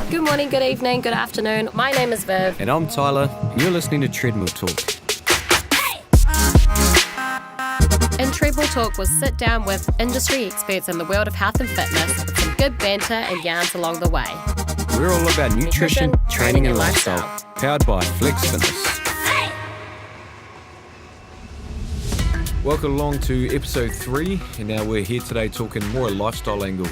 Good morning, good evening, good afternoon. My name is Viv. And I'm Tyler, and you're listening to Treadmill Talk. In Treadmill Talk, we'll sit down with industry experts in the world of health and fitness, with some good banter and yarns along the way. We're all about nutrition, training and lifestyle, powered by Flex Fitness. Welcome along to episode 3, and now we're here today talking more a lifestyle angle.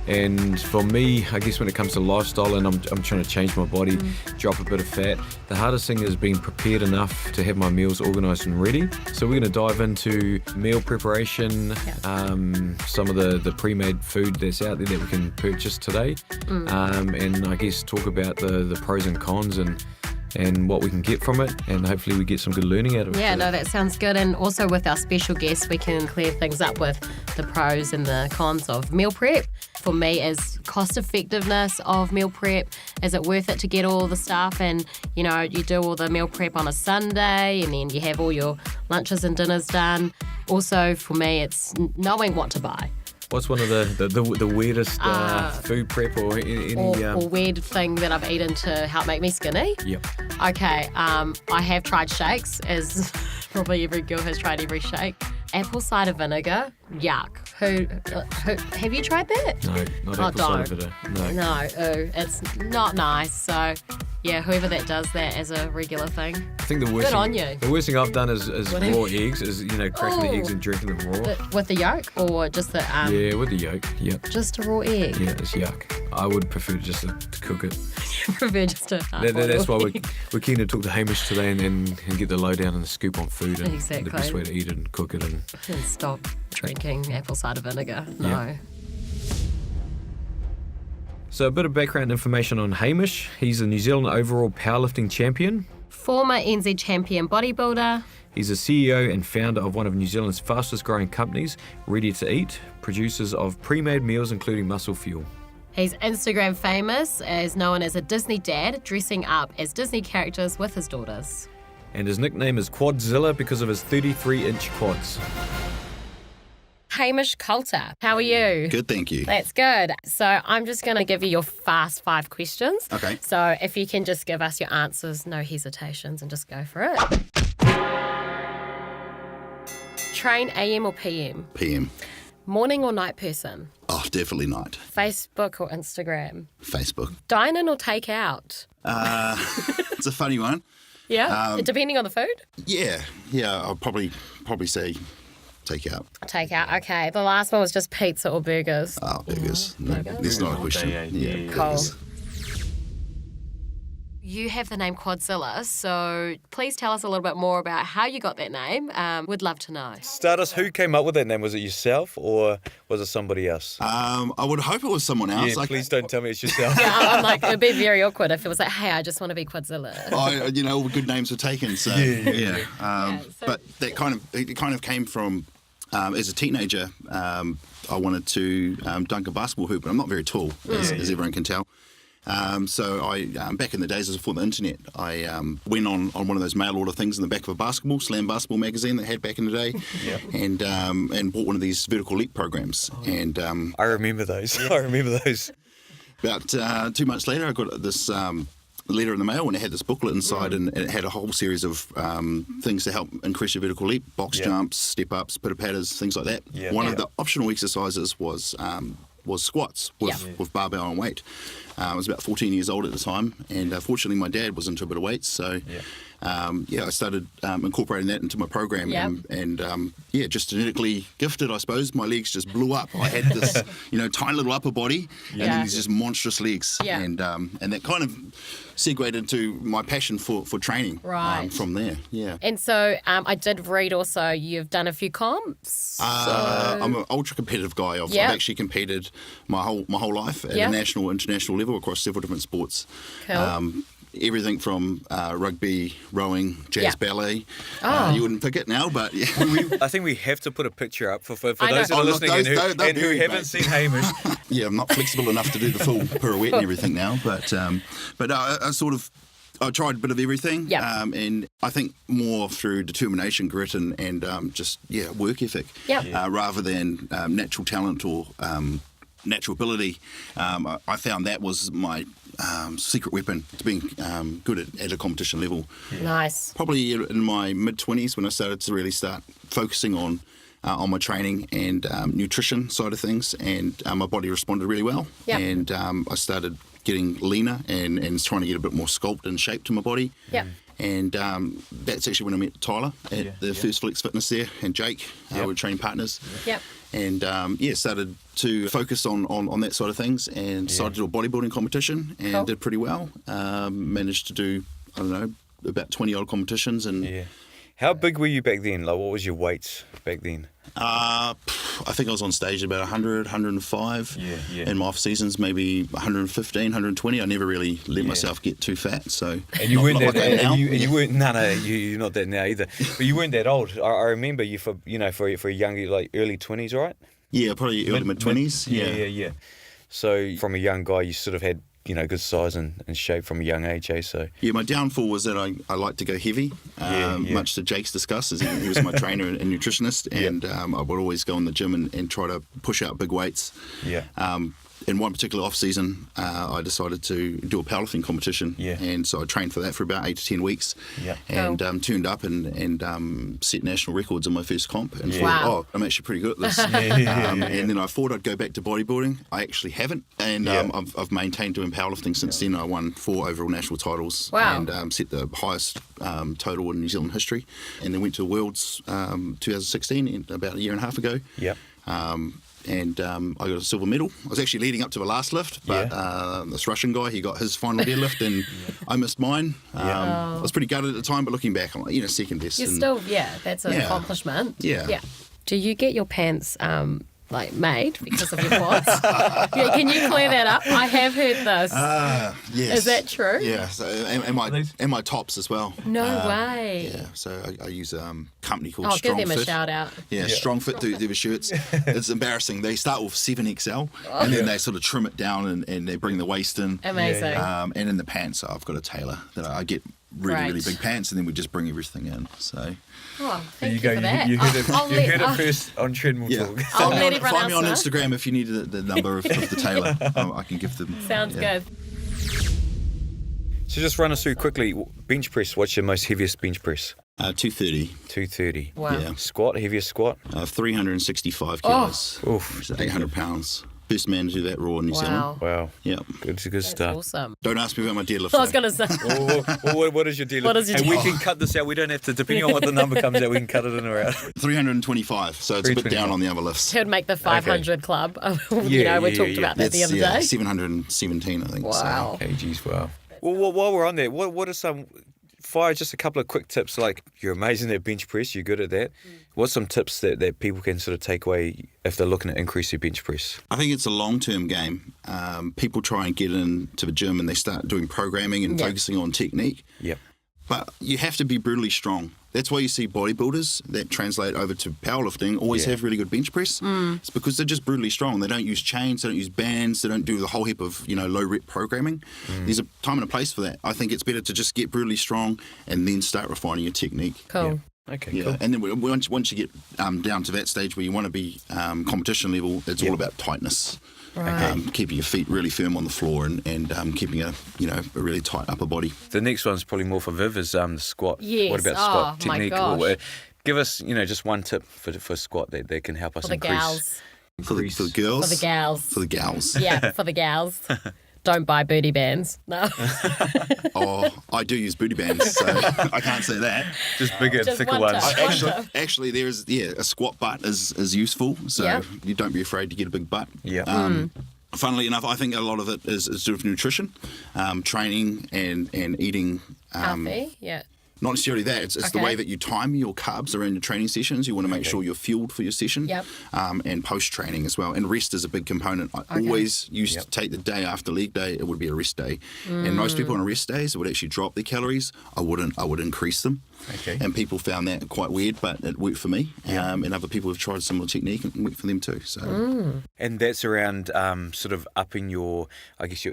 And for me, I guess when it comes to lifestyle and I'm trying to change my body, drop a bit of fat, the hardest thing is being prepared enough to have my meals organised and ready. So we're going to dive into meal preparation, some of the pre-made food that's out there that we can purchase today, and I guess talk about the pros and cons and what we can get from it, and hopefully we get some good learning out of it. Yeah, no, that sounds good. And also with our special guests, we can clear things up with the pros and the cons of meal prep. For me, is cost effectiveness of meal prep. Is it worth it to get all the stuff and, you know, you do all the meal prep on a Sunday and then you have all your lunches and dinners done? Also, for me, it's knowing what to buy. What's one of the weirdest food prep or any... Or weird thing that I've eaten to help make me skinny? Yep. Okay, I have tried shakes, as probably every girl has tried every shake. Apple cider vinegar, yuck. Who have you tried that? No, not apple cider vinegar. No, it's not nice. So, yeah, whoever that does that as a regular thing. I think the worst thing I've done is raw eggs, cracking the eggs and drinking them raw. With the yolk or just the... Yeah, with the yolk, yep. Just a raw egg? Yeah, it's yuck. I would prefer just to cook it. You prefer just to... That's why we're keen to talk to Hamish today and get the lowdown and the scoop on food and the best way to eat it and cook it. And stop drinking apple cider vinegar. No. Yeah. So a bit of background information on Hamish. He's a New Zealand overall powerlifting champion. Former NZ champion bodybuilder. He's a CEO and founder of one of New Zealand's fastest growing companies, Ready to Eat, producers of pre-made meals including Muscle Fuel. He's Instagram famous, as known as a Disney dad, dressing up as Disney characters with his daughters. And his nickname is Quadzilla because of his 33-inch quads. Hamish Coulter, how are you? Good, thank you. That's good. So I'm just going to give you your fast 5 questions. Okay. So if you can just give us your answers, no hesitations, and just go for it. Train AM or PM? PM. Morning or night person? Oh, definitely night. Facebook or Instagram? Facebook. Dine in or take out? It's a funny one. Yeah, depending on the food? Yeah, I'll probably say take out. Take out, okay. The last one was just pizza or burgers? Oh, burgers. No, there's not a question. Yeah, cool. Burgers. You have the name Quadzilla, so please tell us a little bit more about how you got that name. We'd love to know. Start us, who came up with that name? Was it yourself or was it somebody else? I would hope it was someone else. Yeah, please don't tell me it's yourself. Yeah, I'm like, it would be very awkward if it was like, hey, I just want to be Quadzilla. All the good names were taken, so yeah. But that kind of came from, as a teenager, I wanted to dunk a basketball hoop, but I'm not very tall, as everyone can tell. So I, back in the days before the internet, I went on one of those mail order things in the back of a Slam Basketball magazine that had back in the day, and bought one of these vertical leap programs. And I remember those. About 2 months later, I got this letter in the mail, and it had this booklet inside, and it had a whole series of things to help increase your vertical leap: box jumps, step ups, pitter-patters, things like that. Yeah. One of the optional exercises was squats with barbell and weight. I was about 14 years old at the time, and fortunately my dad was into a bit of weights, so I started incorporating that into my program, and just genetically gifted, I suppose. My legs just blew up. I had this tiny little upper body and then these just monstrous legs, and that kind of segued into my passion for training from there. And so I did read also you've done a few comps. I'm an ultra competitive guy. I've actually competed my whole life at a national, international level across several different sports. Cool. Everything from rugby, rowing, jazz ballet. You wouldn't pick it now, but I think we have to put a picture up for those that are listening and who haven't seen Hamish. I'm not flexible enough to do the full pirouette and everything now, but I tried a bit of everything, and I think more through determination, grit, and just work ethic, rather than natural talent or natural ability. I found that was my secret weapon to being good at a competition level. Nice. Probably in my mid-20s when I started to really start focusing on my training and nutrition side of things, and my body responded really well. Yep. And I started getting leaner and trying to get a bit more sculpt and shape to my body. Yep. And that's actually when I met Tyler at the First Flex Fitness there, and Jake, we're training partners. Yep. And started to focus on that side of things, and decided to do a bodybuilding competition, and did pretty well. Managed to do, I don't know, about 20 odd competitions. And How big were you back then? Like, what was your weight back then? I think I was on stage at about 100, 105. In my off seasons, maybe 115, 120. I never really let myself get too fat. So and you weren't not that, like that now. you weren't. No, you're not that now either. But you weren't that old. I remember you for a younger, like early 20s, right? Yeah, probably early mid 20s. Yeah. So from a young guy, you sort of had good size and shape from a young age, eh? So my downfall was that I like to go heavy, much to Jake's disgust, as he was my trainer and nutritionist, and I would always go in the gym and try to push out big weights. In one particular off season, I decided to do a powerlifting competition, and so I trained for that for about 8 to 10 weeks, and turned up and set national records in my first comp, and thought, I'm actually pretty good at this. And then I thought I'd go back to bodybuilding. I actually haven't, and I've maintained doing powerlifting since then. I won 4 overall national titles, and set the highest total in New Zealand history, and then went to the Worlds 2016, about a year and a half ago. And I got a silver medal. I was actually leading up to the last lift, but this Russian guy, he got his final deadlift, and I missed mine. I was pretty gutted at the time, but looking back, I'm like, second best. You're still, that's an accomplishment. Yeah. Do you get your pants made because of your quads? Can you clear that up? I have heard this. Yes. Is that true? Yeah. So, and my tops as well. No way. Yeah. So I use a company called I'll Strong give them Fit. a shout out. Yeah, Strong Fit do the shirts. It's embarrassing. They start with 7XL, and then they sort of trim it down and they bring the waist in. Amazing. And in the pants, I've got a tailor that I get really big pants, and then we just bring everything in. So. Thank you for that. You heard it first on Treadmill Talk. I'll let everyone Find me on else know. Instagram if you need the number of the tailor. I can give them. Sounds good. So just run us through quickly. Bench press. What's your most heaviest bench press? 230. 230. Wow. Yeah. Squat. Heaviest squat. 365 kilos. Oof. 800 pounds. First man to do that raw in New Zealand. Wow. Yeah. Good That's stuff. awesome. Don't ask me about my deadlift. I was going to say. What is your deadlift? What is your And we deadlift? can cut this out. We don't have to, depending on what the number comes out, we can cut it in or out. 325. So it's a bit down on the other lifts. He would make the 500 club. We talked about that the other day. 717, I think. Wow. Kgs, wow. Well, while we're on there, what are some... Fire just a couple of quick tips, like you're amazing at bench press, you're good at that. What's some tips that people can sort of take away if they're looking to increase their bench press? I think it's a long-term game. People try and get into the gym and they start doing programming and focusing on technique. Yep. But you have to be brutally strong. That's why you see bodybuilders that translate over to powerlifting always have really good bench press. It's because they're just brutally strong. They don't use chains, they don't use bands, they don't do the whole heap of low rep programming. There's a time and a place for that. I think it's better to just get brutally strong and then start refining your technique. Cool. Yeah. Okay, cool. And then once you get down to that stage where you want to be competition level, it's all about tightness. Right. Keeping your feet really firm on the floor and keeping a really tight upper body. The next one's probably more for Viv is the squat. Yes. What about squat Oh, my technique? gosh. Give us, just one tip for squat that can help us For the increase. gals. For the girls? For the gals. For the gals. Yeah, for the gals. Don't buy booty bands. No. Oh, I do use booty bands, so I can't say that. Just bigger, Just thicker one ones. tip. Actually, there is a squat butt is useful, so you don't be afraid to get a big butt. Yeah. Funnily enough, I think a lot of it is to do with nutrition, training and eating. Healthy, yeah. Not necessarily that. It's the way that you time your carbs around your training sessions. You want to make sure you're fueled for your session. Yep. And post-training as well. And rest is a big component. I always used to take the day after leg day, it would be a rest day. And most people on rest days would actually drop their calories. I would increase them. Okay. And people found that quite weird, but it worked for me. And other people have tried a similar technique and it worked for them too. So. And that's around sort of upping your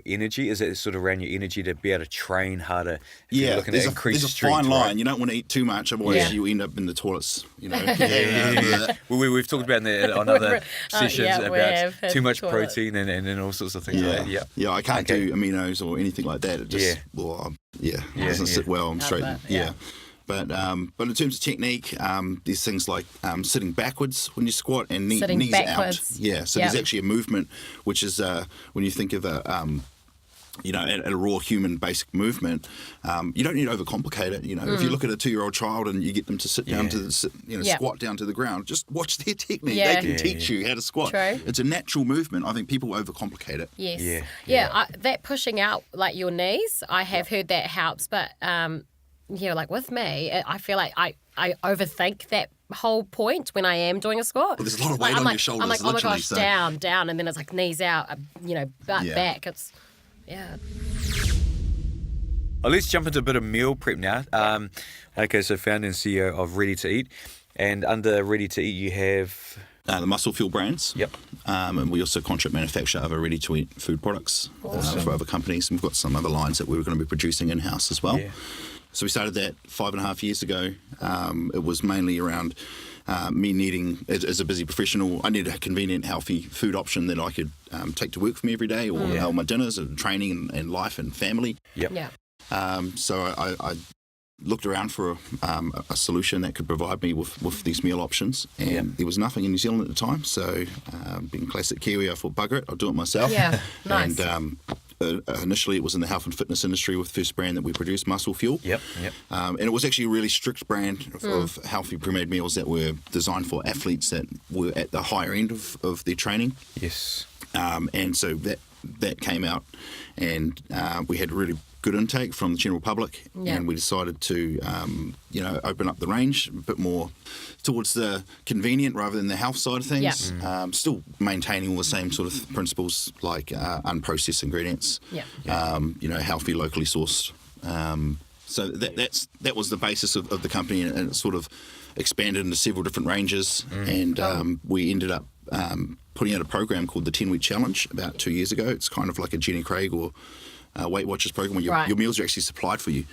energy. Is it sort of around your energy to be able to train harder? Yeah, there's a fine line. You don't want to eat too much, otherwise you end up in the toilets. We've talked about that on other sessions about too much toilets. protein and all sorts of things like that. Yeah, I can't do aminos or anything like that. It just, it doesn't sit well. I'm straight. But in terms of technique, there's things like sitting backwards when you squat and knees backwards. out. Yeah, so there's actually a movement which is when you think of at a raw human basic movement, you don't need to overcomplicate it. If you look at a 2-year-old child and you get them to sit down squat down to the ground, just watch their technique. They can teach you how to squat. True. It's a natural movement. I think people overcomplicate it. Yes. That pushing out like your knees, I have heard that helps, but like with me, I feel like I overthink that whole point when I am doing a squat. Well, there's a lot of weight on your shoulders. I'm like, oh my gosh, down, and then it's like knees out, butt back. It's Well, let's jump into a bit of meal prep now. So founder and CEO of Ready to Eat, and under Ready to Eat you have the Muscle Fuel brands. Yep. And we also contract manufacture other ready-to-eat food products for other companies. And we've got some other lines that we were going to be producing in-house as well. Yeah. So we started that 5.5 years ago. It was mainly around me needing, as a busy professional, I needed a convenient, healthy food option that I could take to work for me every day or help my dinners and training and life and family. Yep. Yeah. So I looked around for a solution that could provide me with these meal options, and there was nothing in New Zealand at the time. So being classic Kiwi, I thought, bugger it, I'll do it myself. Yeah, nice. And initially it was in the health and fitness industry with the first brand that we produced, Muscle Fuel. Yep. And it was actually a really strict brand of healthy pre-made meals that were designed for athletes that were at the higher end of their training. Yes. And so that came out, and we had really good intake from the general public, and we decided to open up the range a bit more towards the convenient rather than the health side of things. Still maintaining all the same sort of principles like unprocessed ingredients, healthy, locally sourced. So that was the basis of the company, and it sort of expanded into several different ranges, and we ended up putting out a program called the 10-Week Challenge about 2 years ago. It's kind of like a Jenny Craig or Weight Watchers program where your meals are actually supplied for you,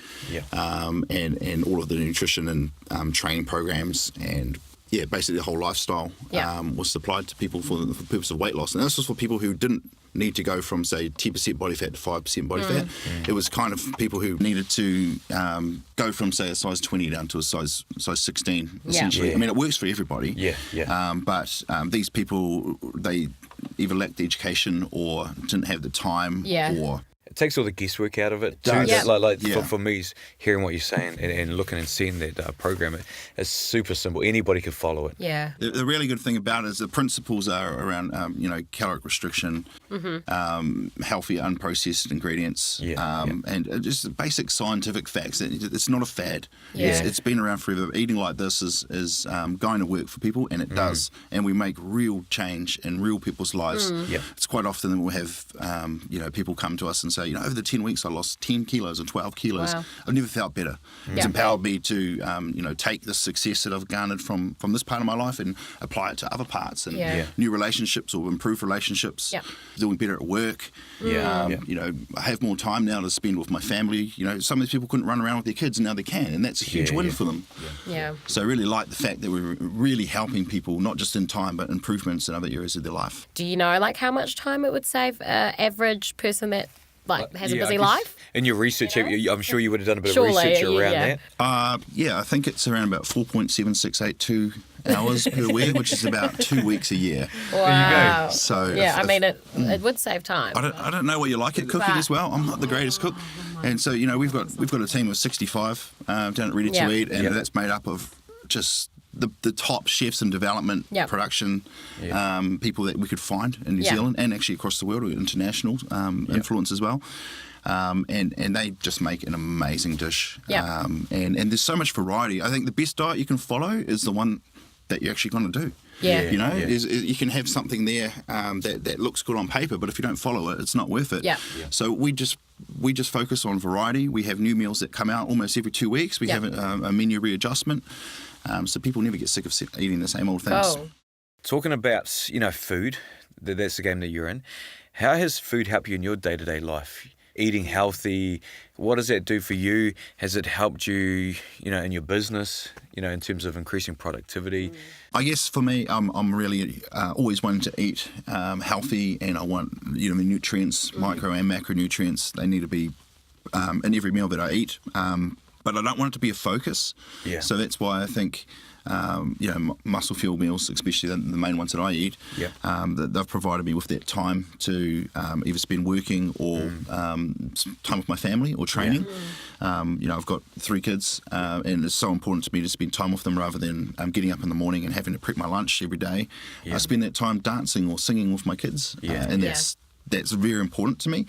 and all of the nutrition and training programs and basically the whole lifestyle was supplied to people for the purpose of weight loss. And this was for people who didn't need to go from, say, 10% body fat to 5% body fat. It was kind of people who needed to go from, say, a size 20 down to a size 16, essentially. I mean, it works for everybody. But these people, they either lacked the education or didn't have the time or... It takes all the guesswork out of it too. For me, hearing what you're saying and looking and seeing that program, it's super simple. Anybody can follow it. Yeah. The really good thing about it is the principles are around, caloric restriction, healthy, unprocessed ingredients, and just basic scientific facts. It's not a fad. It's been around forever. Eating like this is going to work for people, and it does. And we make real change in real people's lives. It's quite often that we'll have, people come to us and say, over the 10 weeks I lost 10 kilos or 12 kilos. Wow. I've never felt better. It's empowered me to, take the success that I've garnered from this part of my life and apply it to other parts and new relationships or improved relationships, doing better at work. I have more time now to spend with my family. Some of these people couldn't run around with their kids and now they can, and that's a huge win for them. So I really like the fact that we're really helping people, not just in time, but improvements in other areas of their life. Do you know, how much time it would save an average person that has a busy life? In your research, I'm sure you would have done a bit of research around that. I think it's around about 4.7682 hours per week, which is about 2 weeks a year. Wow. There you go. So it would save time. I don't know what you like at cooking as well. I'm not the greatest cook. And so, we've got a team of 65 down at Ready to Eat, and that's made up of just the top chefs in development, production, people that we could find in New Zealand and actually across the world, international influence as well. And they just make an amazing dish. And there's so much variety. I think the best diet you can follow is the one that you're actually going to do. You can have something there that looks good on paper, but if you don't follow it, it's not worth it. So we just we just focus on variety. We have new meals that come out almost every 2 weeks. We have a menu readjustment, so people never get sick of eating the same old things. Oh. Talking about, food, that's the game that you're in. How has food helped you in your day-to-day life? Eating healthy, what does that do for you? Has it helped you, in your business, in terms of increasing productivity? I guess for me, I'm really always wanting to eat healthy, and I want, the nutrients, micro and macronutrients, they need to be in every meal that I eat. But I don't want it to be a focus. Yeah. So that's why I think, muscle fuel meals, especially the main ones that I eat, they've provided me with that time to either spend working or time with my family or training. I've got 3 kids, and it's so important to me to spend time with them rather than getting up in the morning and having to prep my lunch every day. I spend that time dancing or singing with my kids, and that's very important to me.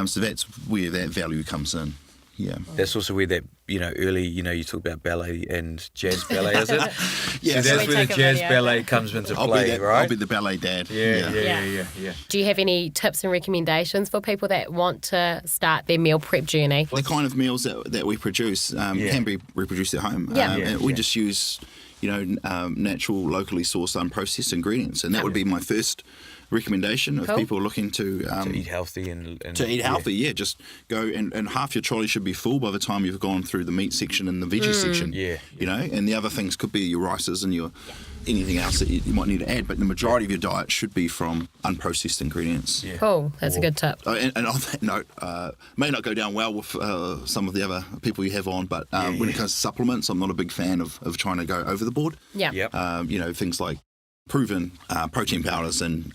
So that's where that value comes in. Yeah. That's also where that, early, you talk about ballet and jazz ballet, is it? Yeah. So that's where the jazz ballet comes into play, right? I'll be the ballet dad. Yeah. Do you have any tips and recommendations for people that want to start their meal prep journey? The kind of meals that we produce can be reproduced at home. And we just use, natural, locally sourced, unprocessed ingredients. And that would be my first recommendation of people looking to eat healthy and to eat healthy. Just go and half your trolley should be full by the time you've gone through the meat section and the veggie section. And the other things could be your rices and your anything else that you might need to add, but the majority of your diet should be from unprocessed ingredients. Cool, that's a good tip. And on that note, may not go down well with some of the other people you have on, but when it comes to supplements, I'm not a big fan of trying to go over the board. Things like proven protein powders and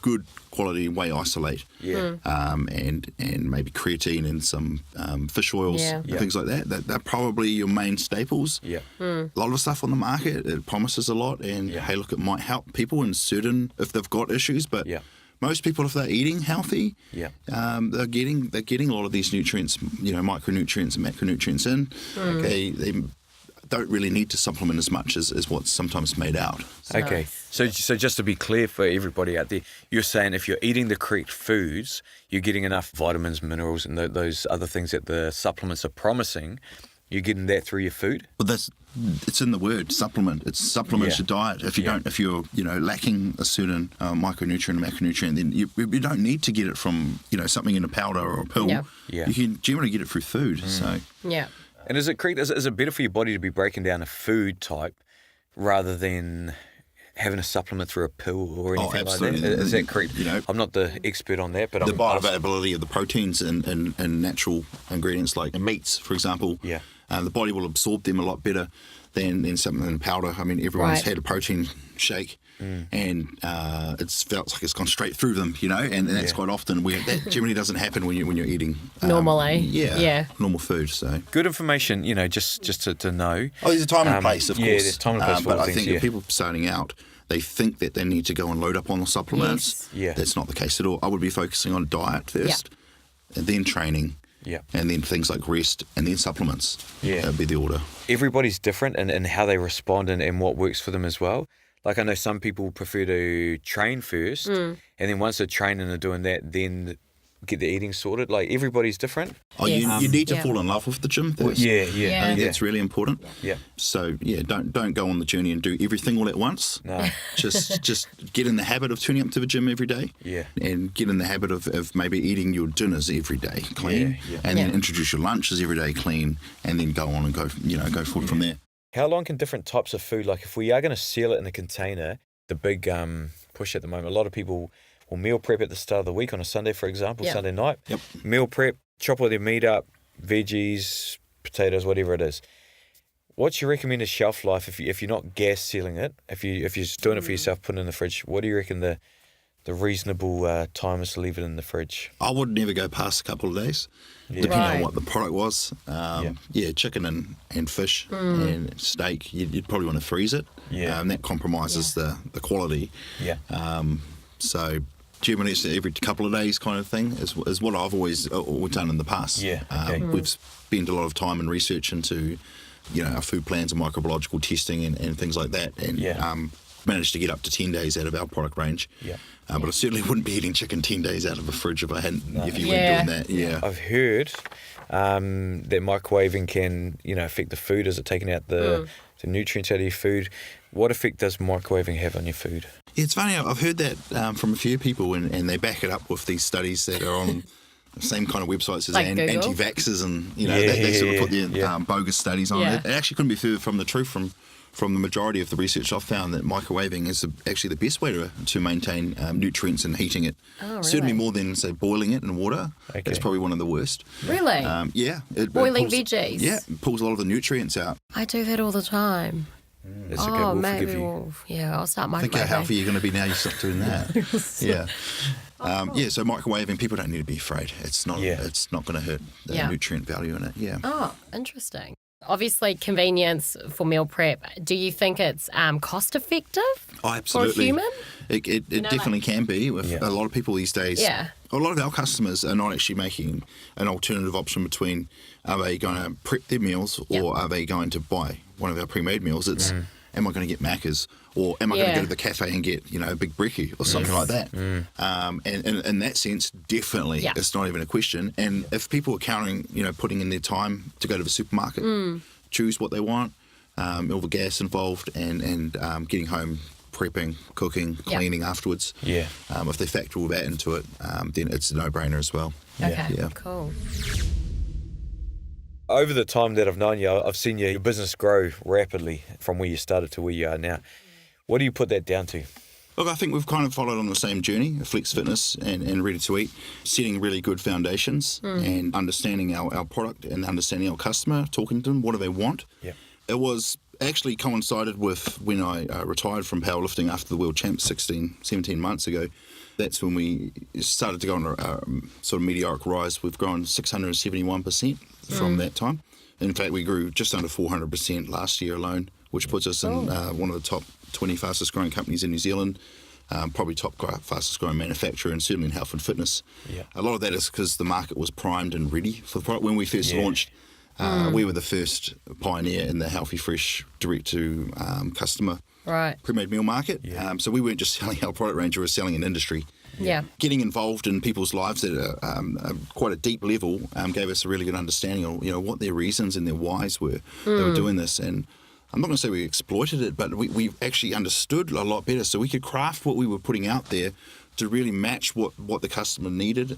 good quality whey isolate, and maybe creatine and some fish oils and things like that. They're probably your main staples. A lot of stuff on the market, it promises a lot, and hey, look, it might help people in certain if they've got issues, but most people, if they're eating healthy, they're getting a lot of these nutrients, micronutrients and macronutrients in. They don't really need to supplement as much as what's sometimes made out. Okay, so just to be clear for everybody out there, you're saying if you're eating the correct foods, you're getting enough vitamins, minerals, and those other things that the supplements are promising, you're getting that through your food? Well, it's in the word supplement. It supplements your diet. If you don't, if you're lacking a certain micronutrient or macronutrient, then you don't need to get it from something in a powder or a pill. You can generally get it through food. And is it correct? Is it better for your body to be breaking down a food type rather than having a supplement through a pill or anything like that? Is that correct? I'm not the expert on that, but the bioavailability of the proteins and natural ingredients like meats, for example, the body will absorb them a lot better than something in a powder. I mean, everyone's had a protein shake. And it felt like it's gone straight through them, and that's quite often where that generally doesn't happen when you're eating normally. Normal food. So good information, just to know. Oh, there's a time and place, of course. Yeah, there's time and place. But I think if people starting out, they think that they need to go and load up on the supplements. That's not the case at all. I would be focusing on diet first, and then training. And then things like rest, and then supplements. That would be the order. Everybody's different in how they respond and what works for them as well. Like I know some people prefer to train first, and then once they're training and are doing that, then get the eating sorted. Like everybody's different. You need to fall in love with the gym first. I think that's really important. So don't go on the journey and do everything all at once. No. just get in the habit of turning up to the gym every day. And get in the habit of maybe eating your dinners every day clean, and then introduce your lunches every day clean, and then go on and go forward from there. How long can different types of food, like if we are going to seal it in a container, the big push at the moment, a lot of people will meal prep at the start of the week on a Sunday, for example, Sunday night. Meal prep, chop all their meat up, veggies, potatoes, whatever it is. What's your recommended shelf life if you're not gas sealing it? If you're just doing it for yourself, putting it in the fridge, what do you reckon the reasonable time is to leave it in the fridge? I would never go past a couple of days, depending on what the product was. Chicken and fish and steak, you'd probably want to freeze it. And that compromises the quality. So generally it's every couple of days kind of thing is what I've always done in the past. We've spent a lot of time and research into our food plans and microbiological testing and things like that, and managed to get up to 10 days out of our product range. But I certainly wouldn't be eating chicken 10 days out of a fridge if you weren't doing that. Yeah. I've heard that microwaving can, affect the food. Is it taking out the nutrients out of your food? What effect does microwaving have on your food? Yeah, it's funny. I've heard that from a few people, and they back it up with these studies that are on the same kind of websites as like anti-vaxxers, and they sort of put their bogus studies on it. It actually couldn't be further from the truth. From the majority of the research, I've found that microwaving is actually the best way to maintain nutrients and heating it. Oh, really? Certainly more than, say, boiling it in water. Okay. It's probably one of the worst. Really? Yeah. Boiling veggies? Yeah, it pulls a lot of the nutrients out. I do that all the time. That's okay, we'll forgive you. I'll start microwaving. Think how healthy you're going to be now you stop doing that. So microwaving, people don't need to be afraid. It's not going to hurt the nutrient value in it. Yeah. Oh, interesting. Obviously, convenience for meal prep. Do you think it's cost effective absolutely. for a human? It definitely can be. With a lot of people these days, a lot of our customers are not actually making an alternative option between are they going to prep their meals or are they going to buy one of our pre-made meals. It's am I going to get Macca's or am I going to go to the cafe and get a big brekkie or something like that? And in that sense, definitely, it's not even a question. And if people are counting, putting in their time to go to the supermarket, choose what they want, all the gas involved, and getting home, prepping, cooking, cleaning afterwards. Yeah. If they factor all that into it, then it's a no-brainer as well. Okay. Yeah. Cool. Over the time that I've known you, I've seen your business grow rapidly from where you started to where you are now. What do you put that down to? Look, I think we've kind of followed on the same journey, Flex Fitness and Ready to Eat, setting really good foundations and understanding our product and understanding our customer, talking to them, what do they want. Yeah. It was actually coincided with when I retired from powerlifting after the World Champs 17 months ago. That's when we started to go on a sort of meteoric rise. We've grown 671% from that time. In fact, we grew just under 400% last year alone, which puts us in one of the top 20 fastest growing companies in New Zealand, probably top fastest growing manufacturer, and certainly in health and fitness. Yeah. A lot of that is because the market was primed and ready for the product. When we first launched, we were the first pioneer in the healthy, fresh, direct to customer pre-made meal market. Yeah. So we weren't just selling our product range, we were selling an industry. Yeah. Getting involved in people's lives at quite a deep level gave us a really good understanding of what their reasons and their whys were. They were doing this, and I'm not going to say we exploited it, but we actually understood a lot better, so we could craft what we were putting out there to really match what the customer needed.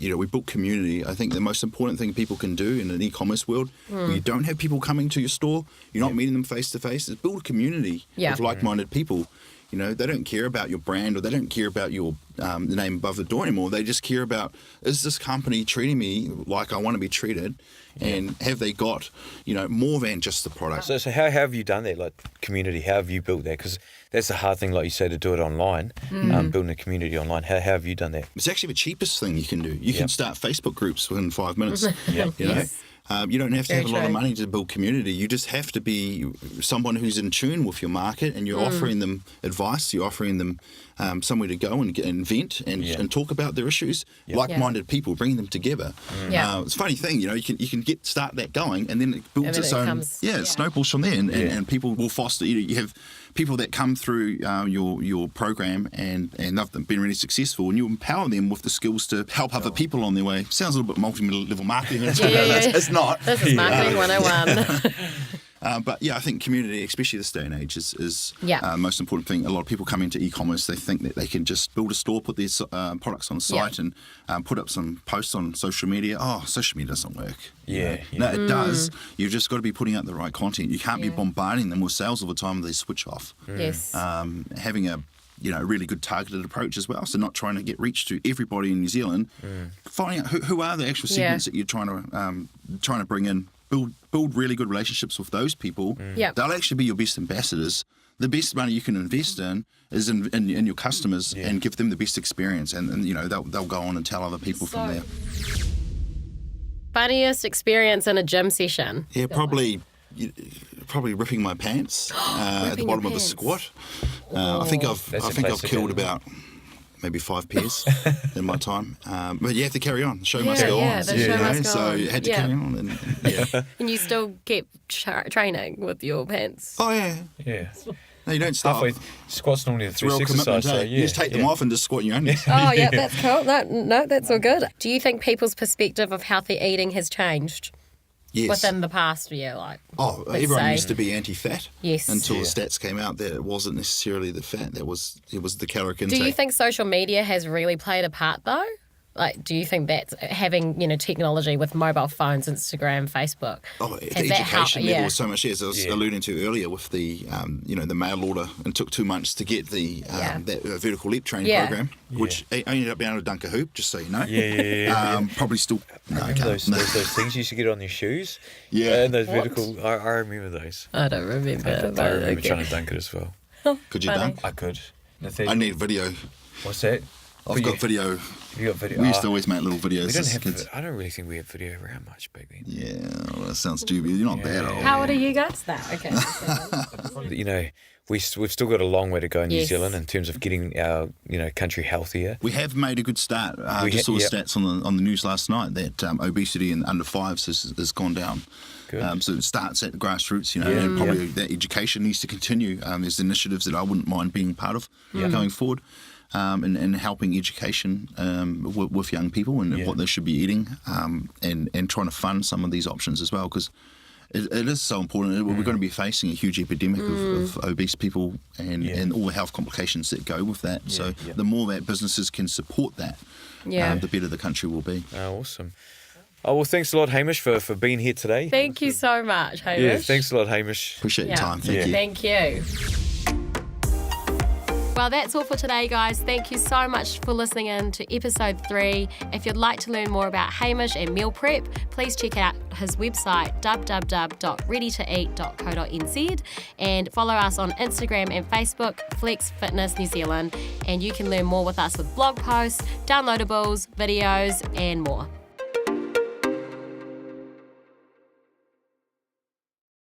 We built community. I think the most important thing people can do in an e-commerce world, where you don't have people coming to your store, you're not meeting them face to face, is build a community of like-minded people. They don't care about your brand or they don't care about your the name above the door anymore. They just care about, is this company treating me like I want to be treated? And have they got, more than just the product? So how have you done that, like community? How have you built that? Because that's a hard thing, like you say, to do it online, building a community online. How have you done that? It's actually the cheapest thing you can do. You can start Facebook groups within 5 minutes. You don't have to have a lot of money to build community. You just have to be someone who's in tune with your market, and you're offering them advice. You're offering them somewhere to go and vent and talk about their issues. Like-minded people, bringing them together. It's a funny thing, you can start that going, and then it builds its own. It snowballs from there, and people will foster. You have people that come through your program and they've been really successful, and you empower them with the skills to help other people on their way. Sounds a little bit multi-level marketing. It's not. This is marketing 101. But I think community, especially this day and age, is the most important thing. A lot of people come into e-commerce, they think that they can just build a store, put their products on the site and put up some posts on social media. Oh, social media doesn't work. No, it does. You've just got to be putting out the right content. You can't be bombarding them with sales all the time. They switch off. Yes. Having a really good targeted approach as well. So not trying to get reach to everybody in New Zealand. Finding out who are the actual segments that you're trying to bring in. Build really good relationships with those people. They'll actually be your best ambassadors. The best money you can invest in is in your customers and give them the best experience, and they'll go on and tell other people from there. Funniest experience in a gym session? Yeah, probably ripping my pants at the bottom of a squat. I think I've killed about maybe 5 pairs in my time. But you have to carry on. The show must go on. So you had to carry on. And and you still keep training with your pants? Oh, yeah. Yeah. No, you don't start. halfway. Squat's normally a It's a real 3 exercise. commitment, So, you just take them off and just squat in your own. Oh, yeah, that's cool. No, that's all good. Do you think people's perspective of healthy eating has changed Yes. within the past year? Oh, let's everyone say? used to be anti-fat. Yes. Until the stats came out that it wasn't necessarily the fat. It was the caloric intake. Do you think social media has really played a part, though? Do you think that's having, technology with mobile phones, Instagram, Facebook? Oh, the has that education helped? level was so much. As I was alluding to earlier with the, the mail order, and took 2 months to get the that vertical leap training program, which I ended up being able to dunk a hoop, just so you know. Yeah. Probably still. No, I Remember can't. those things you used to get on your shoes? Yeah. And those vertical. I remember those. I don't remember. I remember trying to dunk it as well. Could you dunk? I could. I need video. What's that? I've got video. You got video? We used to always make little videos. We don't as have. kids. I don't really think we had video around much back then. Yeah, well, that sounds stupid. You're not bad at all. How old are you guys now? Okay. We've still got a long way to go in New Yes. Zealand in terms of getting our country healthier. We have made a good start. I just saw stats on the news last night that obesity in under fives has gone down. Good. So it starts at the grassroots, and probably that education needs to continue. There's initiatives that I wouldn't mind being part of going forward, and helping education with young people and what they should be eating, and trying to fund some of these options as well, because it is so important. We're going to be facing a huge epidemic of obese people and all the health complications that go with that. So the more that businesses can support that, the better the country will be. Oh, awesome. Oh, well, thanks a lot, Hamish, for being here today. Thank you so much, Hamish. Yeah, thanks a lot, Hamish. Appreciate your time. Thank you. Thank you. Well, that's all for today, guys. Thank you so much for listening in to episode 3. If you'd like to learn more about Hamish and meal prep, please check out his website, www.readytoeat.co.nz, and follow us on Instagram and Facebook, Flex Fitness New Zealand, and you can learn more with us with blog posts, downloadables, videos, and more.